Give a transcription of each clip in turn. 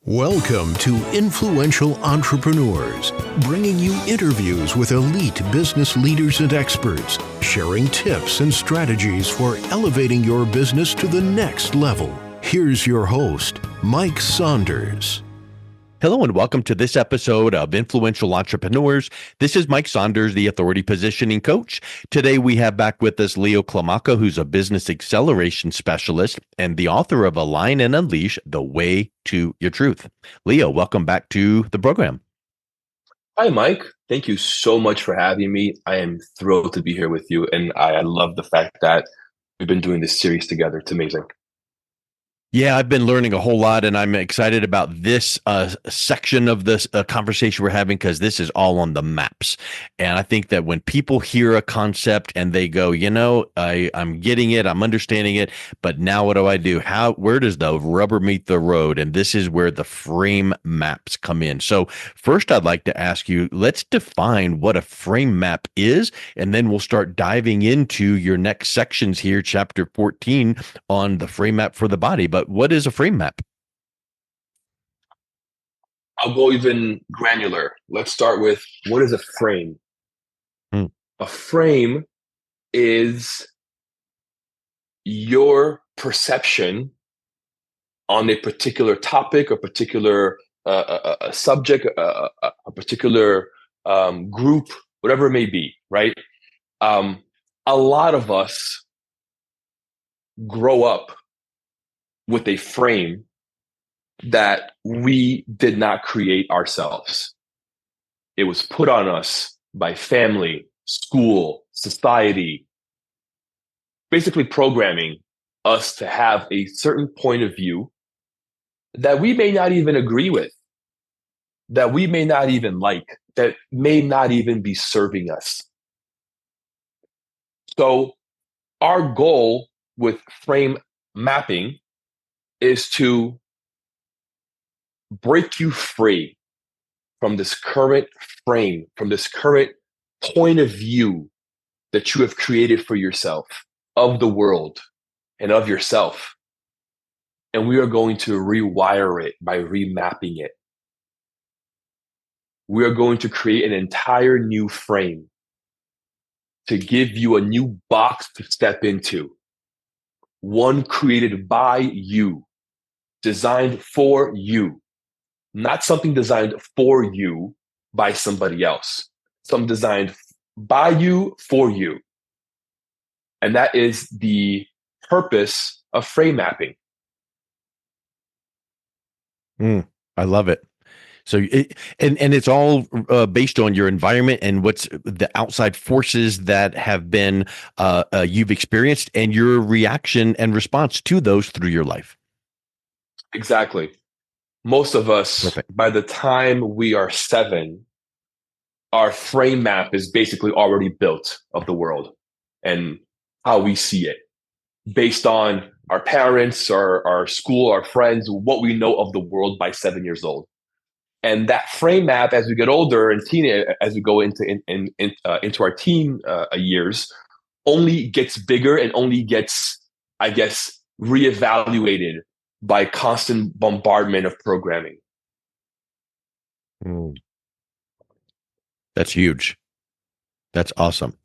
Welcome to Influential Entrepreneurs, bringing you interviews with elite business leaders and experts, sharing tips and strategies for elevating your business to the next level. Here's your host, Mike Saunders. Hello and welcome to this episode of Influential Entrepreneurs. This is Mike Saunders, the Authority Positioning Coach. Today we have back with us Leo Climaco, who's a business acceleration specialist and the author of Align and Unleash, The Way to Your Truth. Leo, welcome back to the program. Hi, Mike. Thank you so much for having me. I am thrilled to be here with you, and I love the fact that we've been doing this series together. It's amazing. Yeah, I've been learning a whole lot, and I'm excited about this section of this conversation we're having because this is all on the maps. And I think that when people hear a concept and they go, I'm getting it, I'm understanding it, but now what do I do? Where does the rubber meet the road? And this is where the frame maps come in. So first, I'd like to ask you, let's define what a frame map is, and then we'll start diving into your next sections here, chapter 14 on the frame map for the body. But what is a frame map? I'll go even granular. Let's start with, what is a frame? A frame is your perception on a particular topic, a particular a subject, a particular group, whatever it may be, right? A lot of us grow up with a frame that we did not create ourselves. It was put on us by family, school, society, basically programming us to have a certain point of view that we may not even agree with, that we may not even like, that may not even be serving us. So our goal with frame mapping is to break you free from this current frame, from this current point of view that you have created for yourself of the world and of yourself. And we are going to rewire it by remapping it. We are going to create an entire new frame to give you a new box to step into, one created by you, designed for you, not something designed for you by somebody else, something designed by you for you. And that is the purpose of frame mapping. I love it. So it's all based on your environment and what's the outside forces that have been you've experienced and your reaction and response to those through your life. Exactly. Most of us, Perfect. By the time we are 7, our frame map is basically already built of the world and how we see it based on our parents, our school, our friends, what we know of the world by 7 years old. And that frame map, as we get older and as we go into our teen years, only gets bigger and only gets, I guess, reevaluated by constant bombardment of programming. That's huge. That's awesome.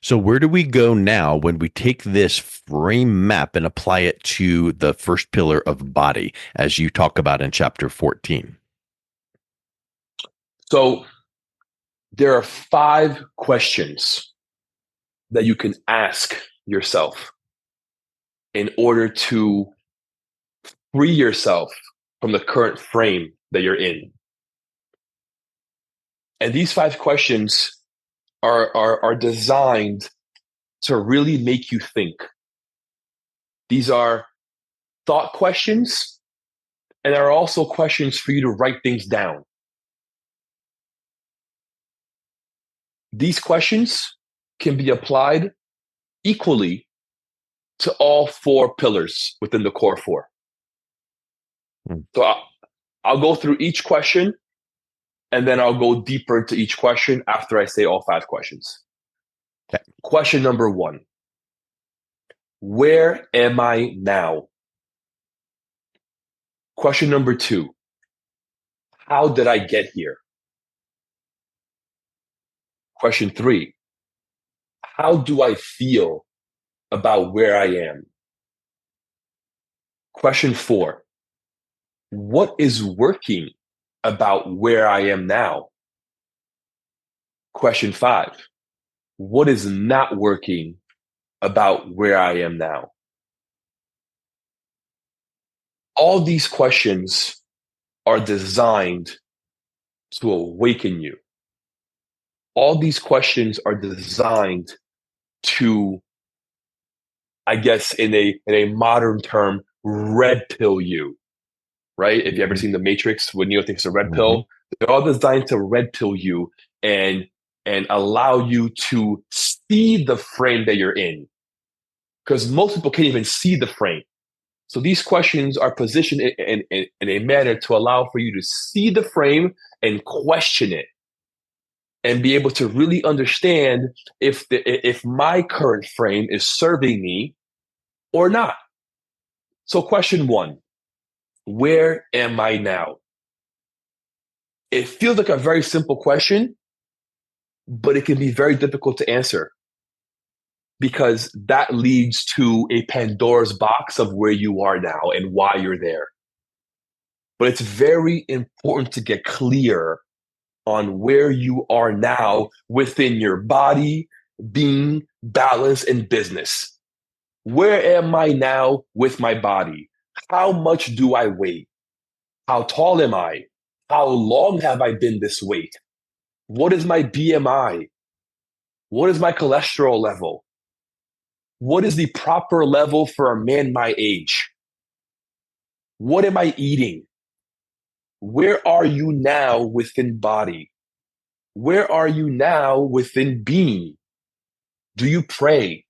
So where do we go now when we take this frame map and apply it to the first pillar of body, as you talk about in chapter 14? So there are 5 questions that you can ask yourself in order to free yourself from the current frame that you're in. And these 5 questions are designed to really make you think. These are thought questions, and are also questions for you to write things down. These questions can be applied equally to all 4 pillars within the core 4. So I'll go through each question, and then I'll go deeper into each question after I say all 5 questions. Okay. Question number 1. Where am I now? Question number 2. how did I get here? Question 3, how do I feel about where I am? Question 4, what is working about where I am now? Question 5, what is not working about where I am now? All these questions are designed to awaken you. All these questions are designed to, I guess, in a modern term, red pill you, right? If you ever seen The Matrix, when Neo takes a red pill, they're all designed to red pill you and allow you to see the frame that you're in. Because most people can't even see the frame. So these questions are positioned in a manner to allow for you to see the frame and question it, and be able to really understand if my current frame is serving me or not. So question 1, where am I now? It feels like a very simple question, but it can be very difficult to answer, because that leads to a Pandora's box of where you are now and why you're there. But it's very important to get clear on where you are now within your body, being, balance, and business. Where am I now with my body? How much do I weigh? How tall am I? How long have I been this weight? What is my BMI? What is my cholesterol level? What is the proper level for a man my age? What am I eating? Where are you now within body? Where are you now within being? Do you pray?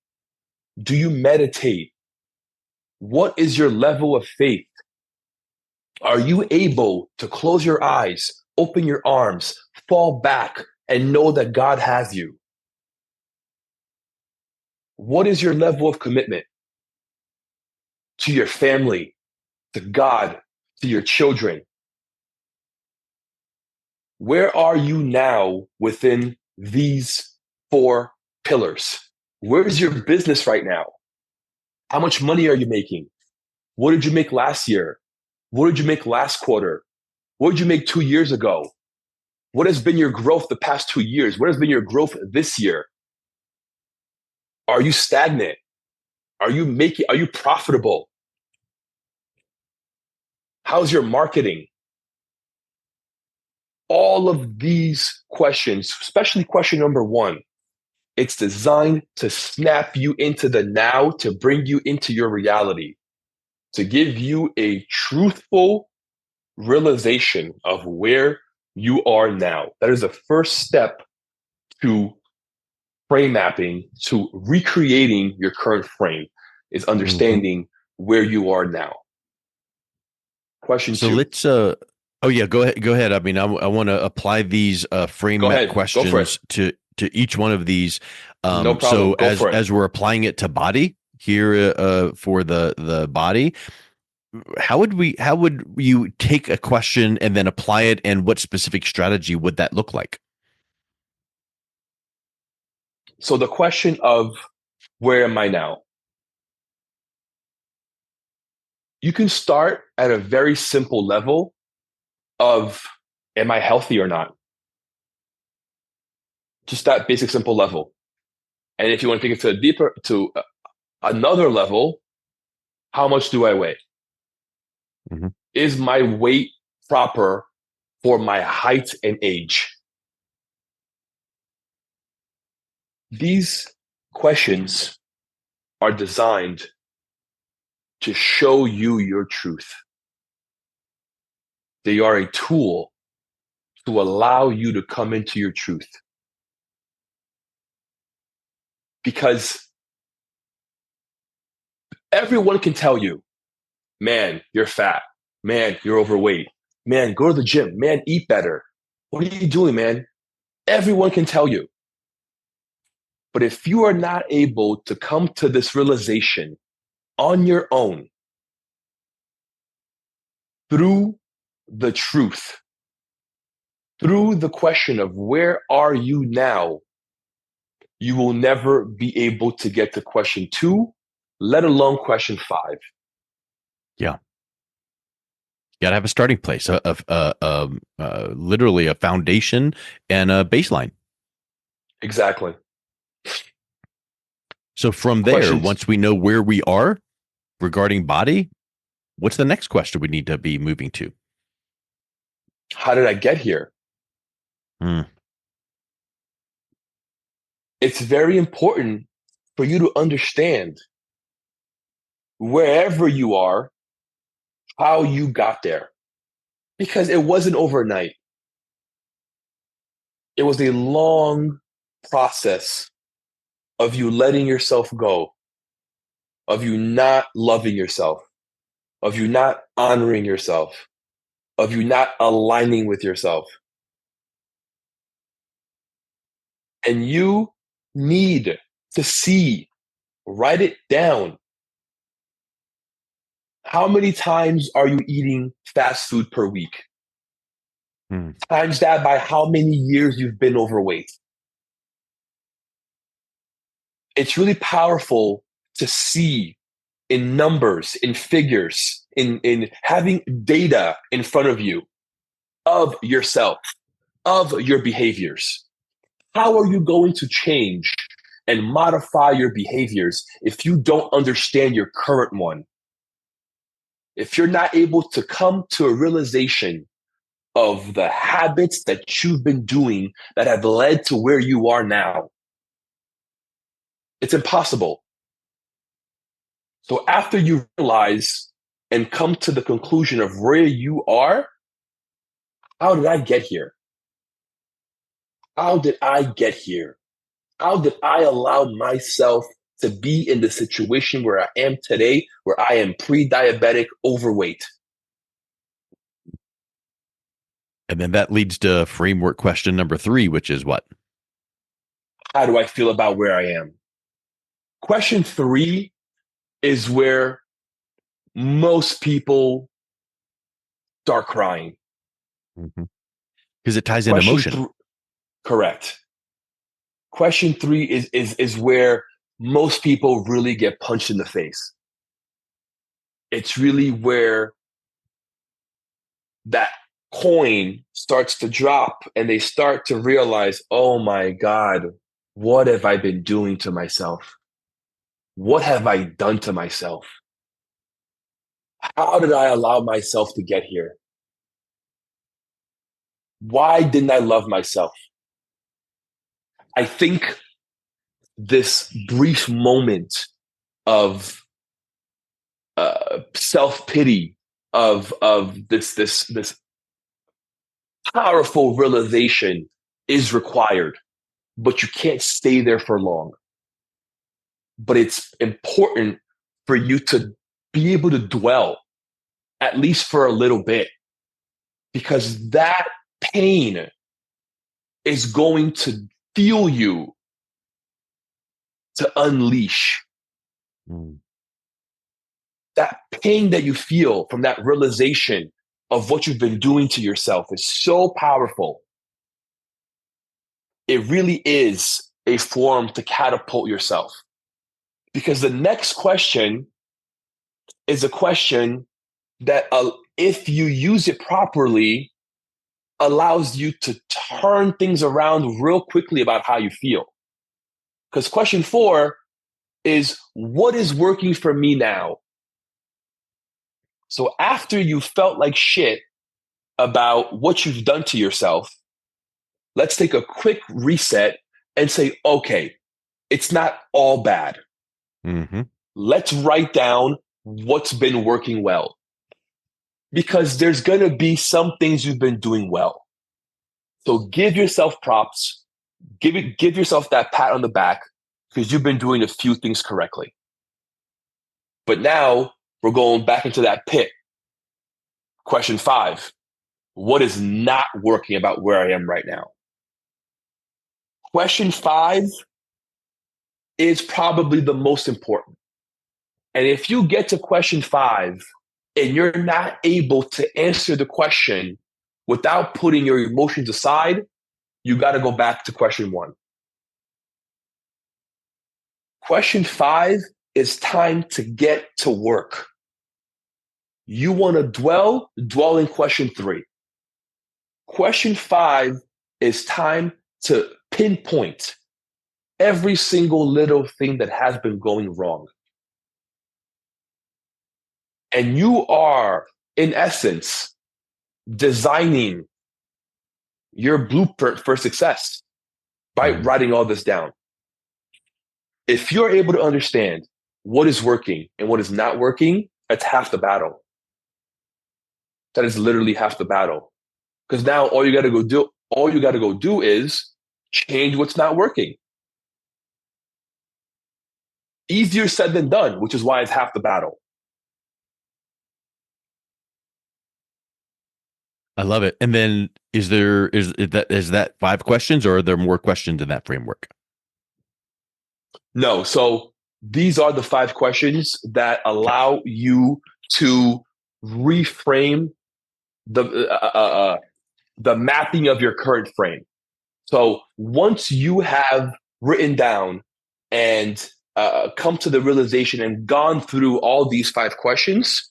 Do you meditate? What is your level of faith? Are you able to close your eyes, open your arms, fall back, and know that God has you? What is your level of commitment to your family, to God, to your children? Where are you now within these 4 pillars? Where is your business right now? How much money are you making? What did you make last year? What did you make last quarter? What did you make 2 years ago? What has been your growth the past 2 years? What has been your growth this year? Are you stagnant? Are you profitable? How's your marketing? All of these questions, especially question number 1, it's designed to snap you into the now, to bring you into your reality, to give you a truthful realization of where you are now. That is the first step to frame mapping, to recreating your current frame, is understanding where you are now. Question 2. So let's oh yeah, go ahead. I mean, I want to apply these frame map questions to each one of these. No problem. So Go for it. as we're applying it to body here for the body, how would you take a question and then apply it, and what specific strategy would that look like? So the question of where am I now? You can start at a very simple level of, am I healthy or not? Just that basic, simple level. And if you want to take it to another level, how much do I weigh? Is my weight proper for my height and age? These questions are designed to show you your truth. They are a tool to allow you to come into your truth. Because everyone can tell you, man, you're fat. Man, you're overweight. Man, go to the gym. Man, eat better. What are you doing, man? Everyone can tell you. But if you are not able to come to this realization on your own, through the truth, through the question of where are you now, you will never be able to get to question 2, let alone question 5. Yeah. You got to have a starting place, literally a foundation and a baseline. Exactly. So from there, once we know where we are regarding body, what's the next question we need to be moving to? How did I get here? It's very important for you to understand wherever you are, how you got there. Because it wasn't overnight. It was a long process of you letting yourself go, of you not loving yourself, of you not honoring yourself, of you not aligning with yourself. And you need to see, write it down. How many times are you eating fast food per week? Times that by how many years you've been overweight. It's really powerful to see in numbers, in figures, in having data in front of you of yourself, of your behaviors. How are you going to change and modify your behaviors if you don't understand your current one? If you're not able to come to a realization of the habits that you've been doing that have led to where you are now, it's impossible. So after you realize and come to the conclusion of where you are, how did I get here? How did I get here? How did I allow myself to be in the situation where I am today, where I am pre-diabetic overweight? And then that leads to framework question number 3, which is what? How do I feel about where I am? Question 3 is where most people start crying. Because it ties in emotion. Correct. Question 3 is where most people really get punched in the face. It's really where that coin starts to drop and they start to realize, oh my God, what have I been doing to myself? What have I done to myself? How did I allow myself to get here? Why didn't I love myself? I think this brief moment of self-pity, of this powerful realization is required, but you can't stay there for long. But it's important for you to be able to dwell, at least for a little bit, because that pain is going to fuel you to unleash. That pain that you feel from that realization of what you've been doing to yourself is so powerful. It really is a form to catapult yourself. Because the next question is a question that, if you use it properly, allows you to turn things around real quickly about how you feel. Because question 4 is, what is working for me now? So after you felt like shit about what you've done to yourself, let's take a quick reset and say, okay, it's not all bad. Let's write down what's been working well. Because there's going to be some things you've been doing well. So give yourself props. Give yourself that pat on the back because you've been doing a few things correctly. But now we're going back into that pit. Question 5, what is not working about where I am right now? Question 5 is probably the most important. And if you get to question 5 and you're not able to answer the question, without putting your emotions aside, you got to go back to question 1. Question 5 is time to get to work. You want to dwell in question 3. Question 5 is time to pinpoint every single little thing that has been going wrong. And you are, in essence, designing your blueprint for success by writing all this down. If you're able to understand what is working and what is not working, that's half the battle. That is literally half the battle. Because now all you got to go do is change what's not working. Easier said than done, which is why it's half the battle. I love it. And then is that 5 questions, or are there more questions in that framework? No. So these are the 5 questions that allow you to reframe the mapping of your current frame. So once you have written down and come to the realization and gone through all these 5 questions,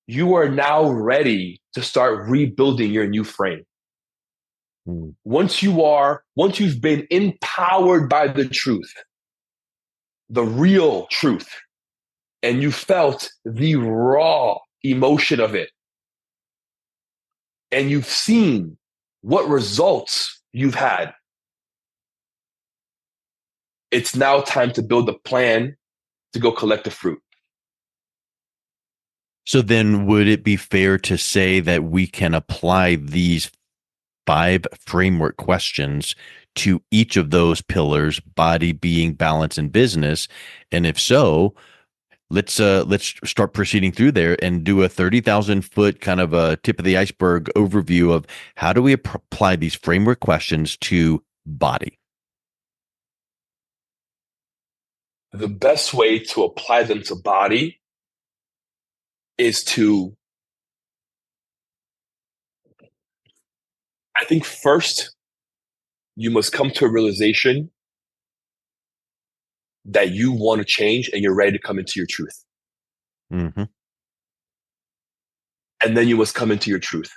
you are now ready to start rebuilding your new frame. Once you've been empowered by the truth, the real truth, and you felt the raw emotion of it, and you've seen what results you've had, it's now time to build a plan to go collect the fruit. So then would it be fair to say that we can apply these 5 framework questions to each of those pillars: body, being, balance, and business? And if so, let's start proceeding through there and do a 30,000-foot kind of a tip of the iceberg overview of how do we apply these framework questions to body. The best way to apply them to body is to, I think first, you must come to a realization that you want to change and you're ready to come into your truth. Mm-hmm. And then you must come into your truth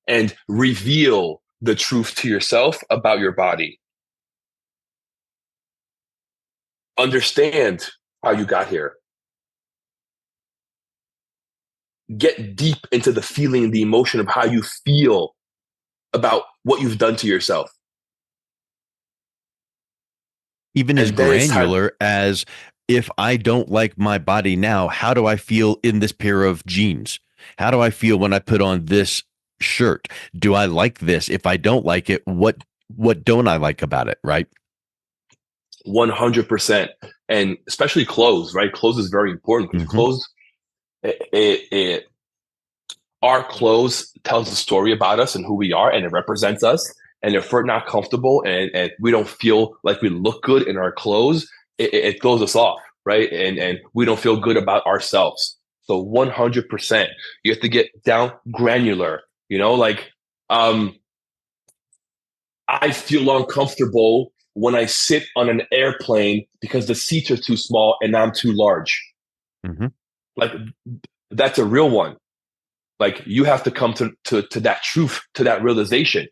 and reveal the truth to yourself about your body. Understand how you got here. Get deep into the feeling, the emotion of how you feel about what you've done to yourself. Even as granular as, if I don't like my body now, how do I feel in this pair of jeans? How do I feel when I put on this shirt? Do I like this? If I don't like it, what don't I like about it, right? 100%. And especially clothes, right? Clothes is very important because clothes, our clothes tells a story about us and who we are, and it represents us. And if we're not comfortable and we don't feel like we look good in our clothes, it throws us off, right? And we don't feel good about ourselves. So 100%, you have to get down granular, like I feel uncomfortable when I sit on an airplane because the seats are too small and I'm too large. Mm-hmm. Like that's a real one. Like you have to come to that truth, to that realization.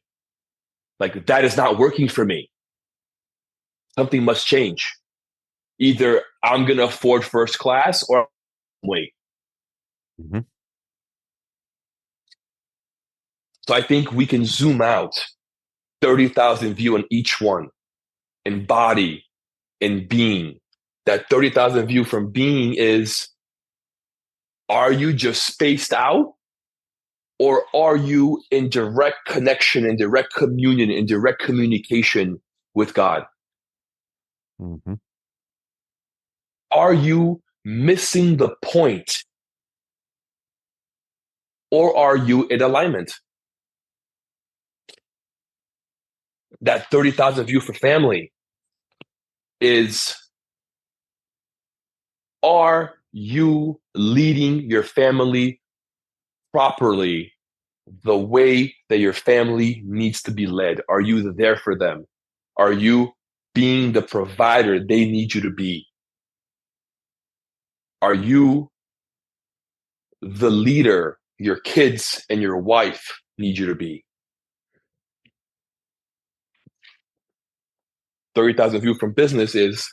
Like that is not working for me. Something must change. Either I'm going to afford first class or wait. Mm-hmm. So I think we can zoom out 30,000 view on each one, in body, in being. That 30,000 view from being is, are you just spaced out? Or are you in direct connection, in direct communion, in direct communication with God? Mm-hmm. Are you missing the point? Or are you in alignment? That 30,000 view for family is, are you leading your family properly the way that your family needs to be led? Are you there for them? Are you being the provider they need you to be? Are you the leader your kids and your wife need you to be? 30,000 view from business is,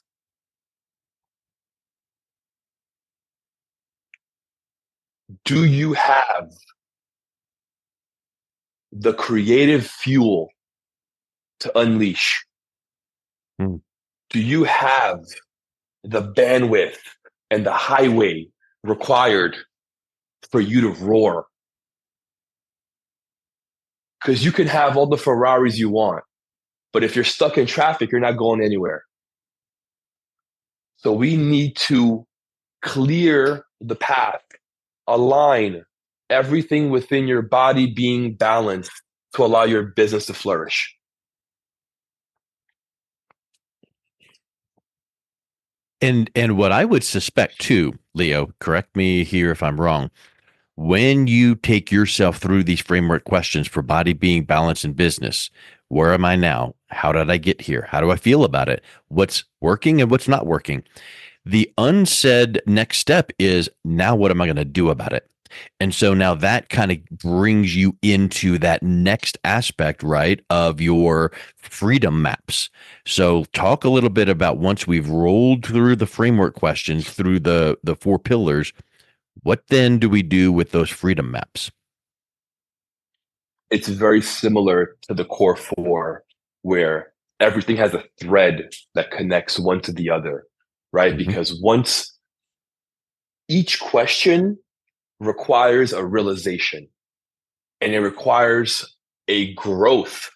do you have the creative fuel to unleash? Mm. Do you have the bandwidth and the highway required for you to roar? Because you can have all the Ferraris you want, but if you're stuck in traffic, you're not going anywhere. So we need to clear the path, align everything within your body being balanced to allow your business to flourish. And what I would suspect too, Leo, correct me here if I'm wrong, when you take yourself through these framework questions for body, being, balance, and business, where am I now? How did I get here? How do I feel about it? What's working and what's not working? The unsaid next step is, now what am I going to do about it? And so now that kind of brings you into that next aspect, right, of your freedom maps. So talk a little bit about, once we've rolled through the framework questions, through the 4 pillars, what then do we do with those freedom maps? It's very similar to the core 4, where everything has a thread that connects one to the other, right? Mhm. Because once each question requires a realization, and it requires a growth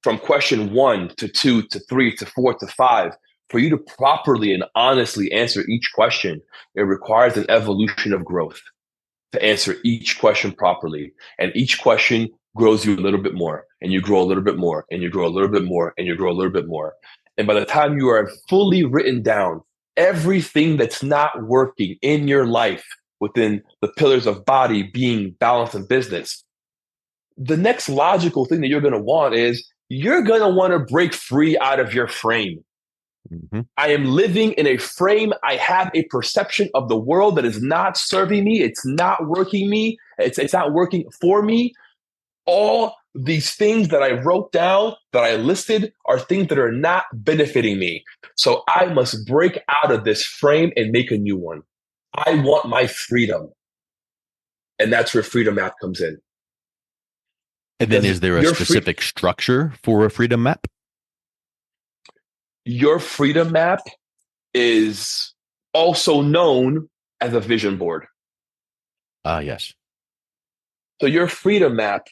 from question 1 to 2 to 3 to 4 to 5. For you to properly and honestly answer each question, it requires an evolution of growth to answer each question properly. And each question grows you a little bit more, and you grow a little bit more, and you grow a little bit more, and you grow a little bit more. And by the time you are fully written down everything that's not working in your life within the pillars of body, being, balance, and business, the next logical thing that you're going to want is, you're going to want to break free out of your frame. Mhm. I am living in a frame. I have a perception of the world that is not serving me. It's not working me. It's not working for me. All these things that I wrote down, that I listed, are things that are not benefiting me. So I must break out of this frame and make a new one. I want my freedom. And that's where Freedom Map comes in. And then, Because is there a specific structure for a freedom map? Your Freedom Map is also known as a vision board. Yes. So your Freedom Map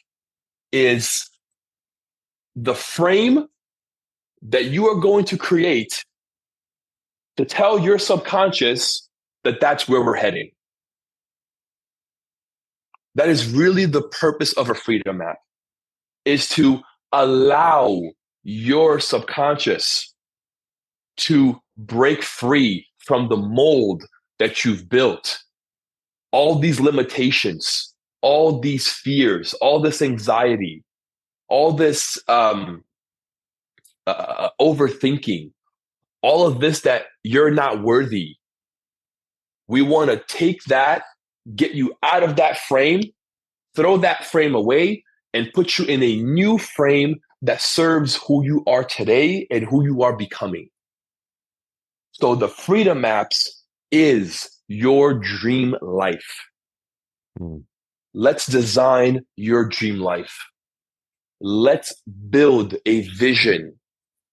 is the frame that you are going to create to tell your subconscious that that's where we're heading. That is really the purpose of a Freedom Map, is to allow your subconscious to break free from the mold that you've built. All these limitations, all these fears, all this anxiety, all this overthinking, all of this that you're not worthy. We want to take that, get you out of that frame, throw that frame away, and put you in a new frame that serves who you are today and who you are becoming. So the Freedom Maps is your dream life. Mm. Let's design your dream life. Let's build a vision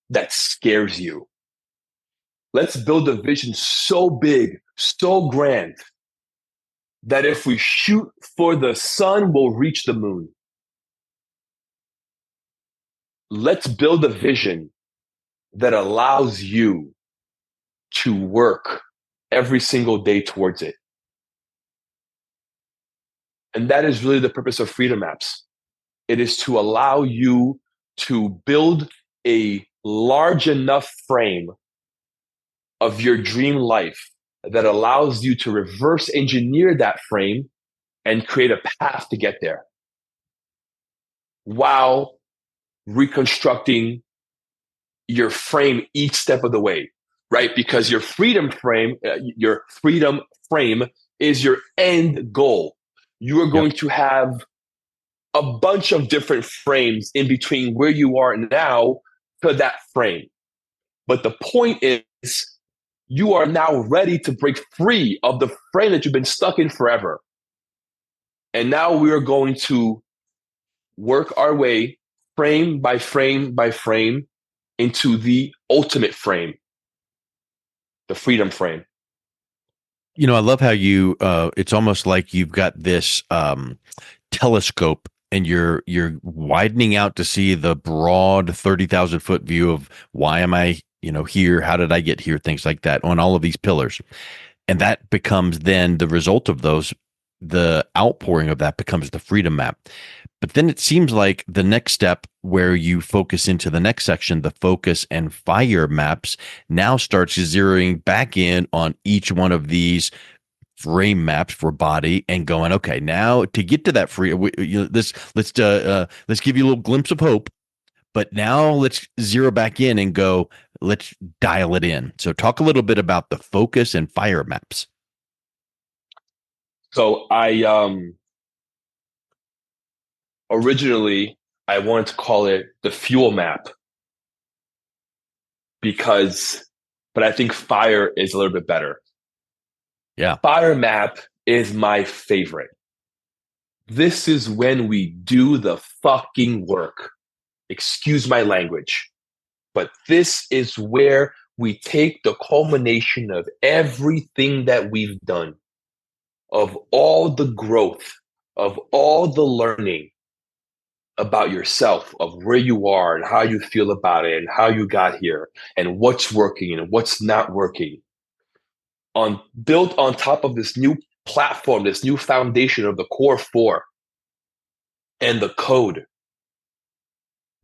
that scares you. Let's build a vision so big, so grand, that if we shoot for the sun, we'll reach the moon. Let's build a vision that allows you to work every single day towards it. And that is really the purpose of Freedom Maps. It is to allow you to build a large enough frame of your dream life that allows you to reverse engineer that frame and create a path to get there. while reconstructing your frame each step of the way, right? Because your freedom frame is your end goal. You are going to have a bunch of different frames in between where you are now to that frame. But the point is, you are now ready to break free of the frame that you've been stuck in forever. And now we are going to work our way frame by frame by frame into the ultimate frame, the freedom frame. You know, I love how you, it's almost like you've got this telescope and you're widening out to see the broad 30,000 foot view of why am I, here? How did I get here? Things like that on all of these pillars. And that becomes then the result of those, the outpouring of that becomes the freedom map. But then it seems like the next step where you focus into the next section, the focus and fire maps, now starts zeroing back in on each one of these frame maps for body and going, okay, now to get to that let's give you a little glimpse of hope, but now let's zero back in and go, let's dial it in. So talk a little bit about the focus and fire maps. So originally, I wanted to call it the fuel map but I think fire is a little bit better. Yeah. Fire map is my favorite. This is when we do the fucking work. Excuse my language. But this is where we take the culmination of everything that we've done, of all the growth, of all the learning about yourself, of where you are and how you feel about it and how you got here and what's working and what's not working. Built on top of this new platform, this new foundation of the core four and the code,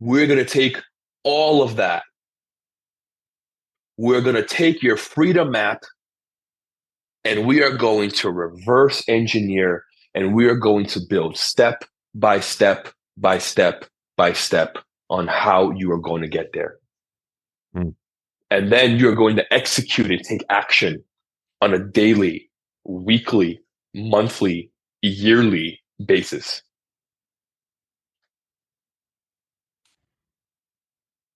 we're going to take all of that. We're going to take your freedom map and we are going to reverse engineer and we are going to build step by step by step by step on how you are going to get there. And then you're going to execute and take action on a daily, weekly, monthly, yearly basis.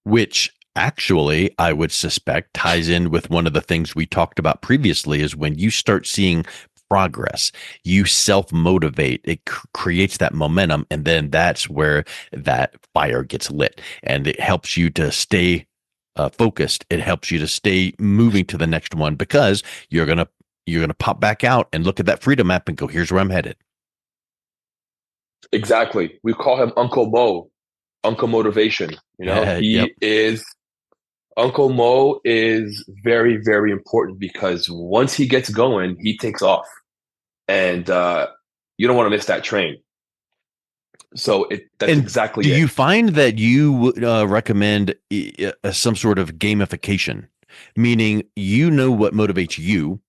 Which actually, I would suspect, ties in with one of the things we talked about previously is when you start seeing progress, you self-motivate, it creates that momentum, and then that's where that fire gets lit, and it helps you to stay focused. It helps you to stay moving to the next one because you're gonna pop back out and look at that freedom map and go, here's where I'm headed. Exactly. We call him Uncle Mo, Uncle Motivation. Uncle Mo is very, very important because once he gets going, he takes off. And you don't want to miss that train. So that's exactly it. Do you find that you would recommend some sort of gamification? Meaning what motivates you,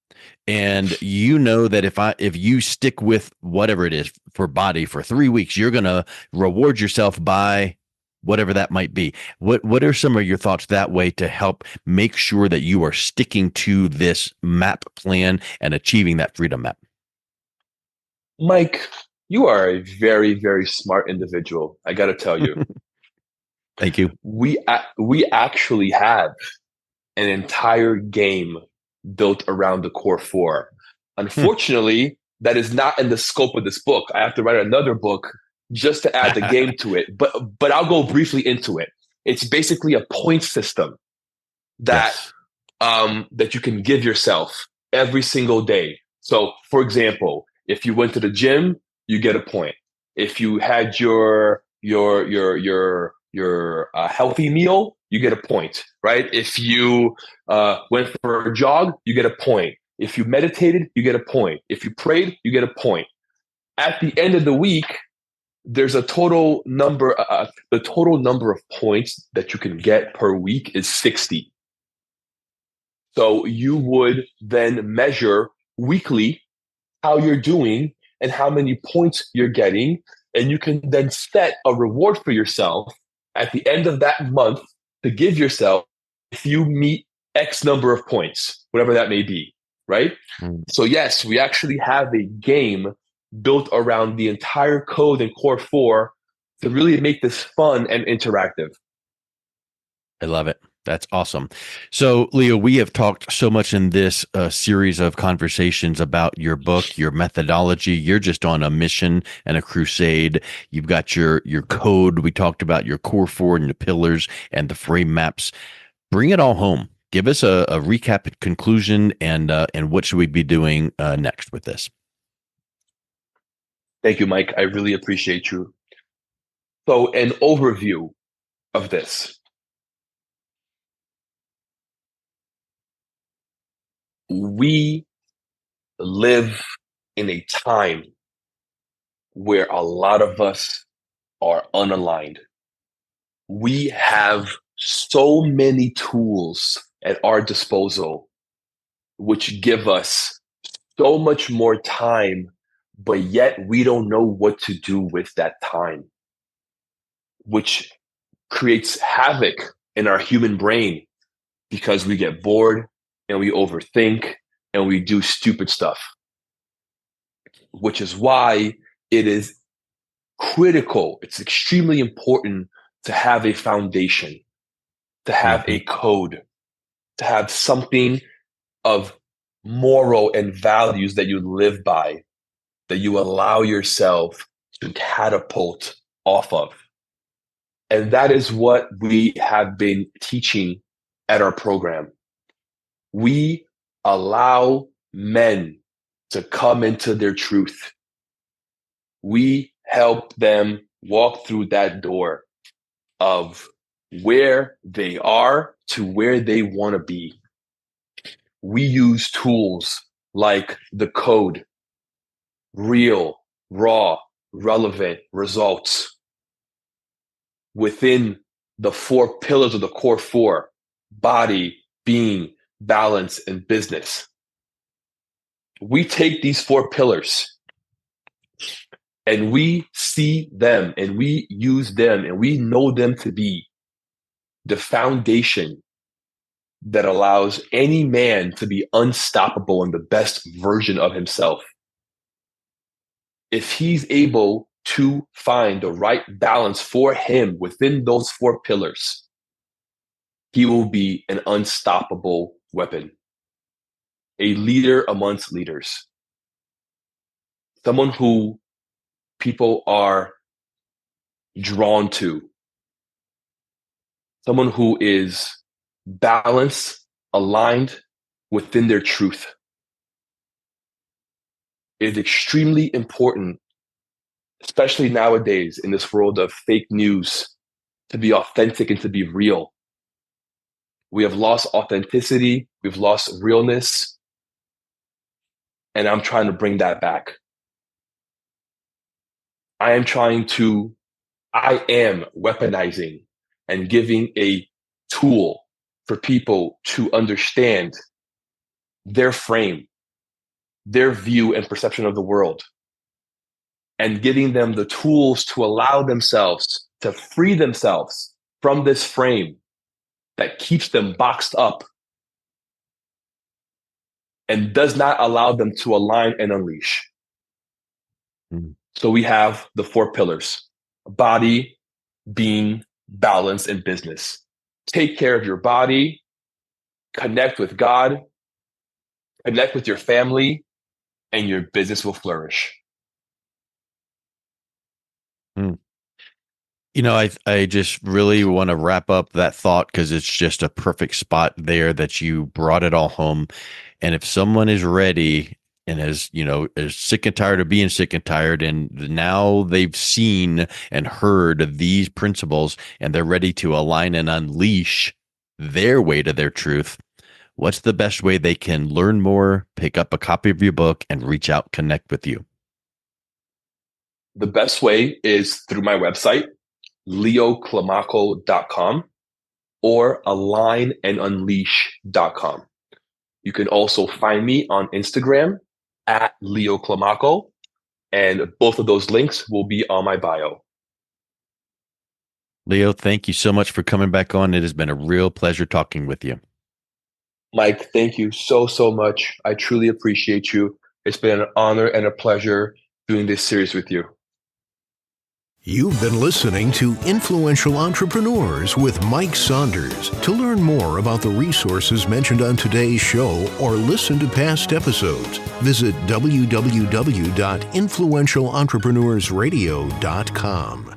and that if you stick with whatever it is for body for 3 weeks, you're going to reward yourself by whatever that might be. What are some of your thoughts that way to help make sure that you are sticking to this map plan and achieving that freedom map? Mike, you are a very, very smart individual. I got to tell you. Thank you. We actually have an entire game built around the core four. Unfortunately, that is not in the scope of this book. I have to write another book just to add the game to it. But I'll go briefly into it. It's basically a point system that that you can give yourself every single day. So, for example, if you went to the gym, you get a point. If you had your healthy meal, you get a point, right? If you went for a jog, you get a point. If you meditated, you get a point. If you prayed, you get a point. At the end of the week, there's a total number. The total number of points that you can get per week is 60. So you would then measure weekly how you're doing and how many points you're getting. And you can then set a reward for yourself at the end of that month to give yourself if you meet X number of points, whatever that may be, right? So yes, we actually have a game built around the entire code in Core 4 to really make this fun and interactive. I love it. That's awesome. So, Leo, we have talked so much in this series of conversations about your book, your methodology. You're just on a mission and a crusade. You've got your code. We talked about your Core 4 and the pillars and the frame maps. Bring it all home. Give us a recap, conclusion, and what should we be doing next with this? Thank you, Mike. I really appreciate you. So, an overview of this. We live in a time where a lot of us are unaligned. We have so many tools at our disposal, which give us so much more time, but yet we don't know what to do with that time, which creates havoc in our human brain because we get bored and we overthink and we do stupid stuff, which is why it is critical. It's extremely important to have a foundation, to have a code, to have something of moral and values that you live by, that you allow yourself to catapult off of. And that is what we have been teaching at our program. We allow men to come into their truth. We help them walk through that door of where they are to where they want to be. We use tools like the code, real, raw, relevant results within the 4 pillars of the Core 4: body, being, balance, and business. We take these 4 pillars and we see them and we use them and we know them to be the foundation that allows any man to be unstoppable and the best version of himself. If he's able to find the right balance for him within those 4 pillars, he will be an unstoppable weapon, a leader amongst leaders, someone who people are drawn to, someone who is balanced, aligned within their truth. It is extremely important, especially nowadays in this world of fake news, to be authentic and to be real. We have lost authenticity, we've lost realness, and I'm trying to bring that back. I am weaponizing and giving a tool for people to understand their frame, their view and perception of the world, and giving them the tools to allow themselves to free themselves from this frame that keeps them boxed up and does not allow them to align and unleash. So we have the 4 pillars: body, being, balance, and business. Take care of your body, connect with God, connect with your family, and your business will flourish. You know, I just really want to wrap up that thought because it's just a perfect spot there that you brought it all home. And if someone is ready and is sick and tired of being sick and tired, and now they've seen and heard these principles and they're ready to align and unleash their way to their truth, what's the best way they can learn more, pick up a copy of your book, and reach out, connect with you? The best way is through my website, leoclimaco.com, or alignandunleash.com. You can also find me on Instagram at Leo Climaco, And both of those links will be on my bio. Leo, thank you so much for coming back on. It has been a real pleasure talking with you. Mike, thank you so much. I truly appreciate you. It's been an honor and a pleasure doing this series with you. You've been listening to Influential Entrepreneurs with Mike Saunders. To learn more about the resources mentioned on today's show or listen to past episodes, visit www.influentialentrepreneursradio.com.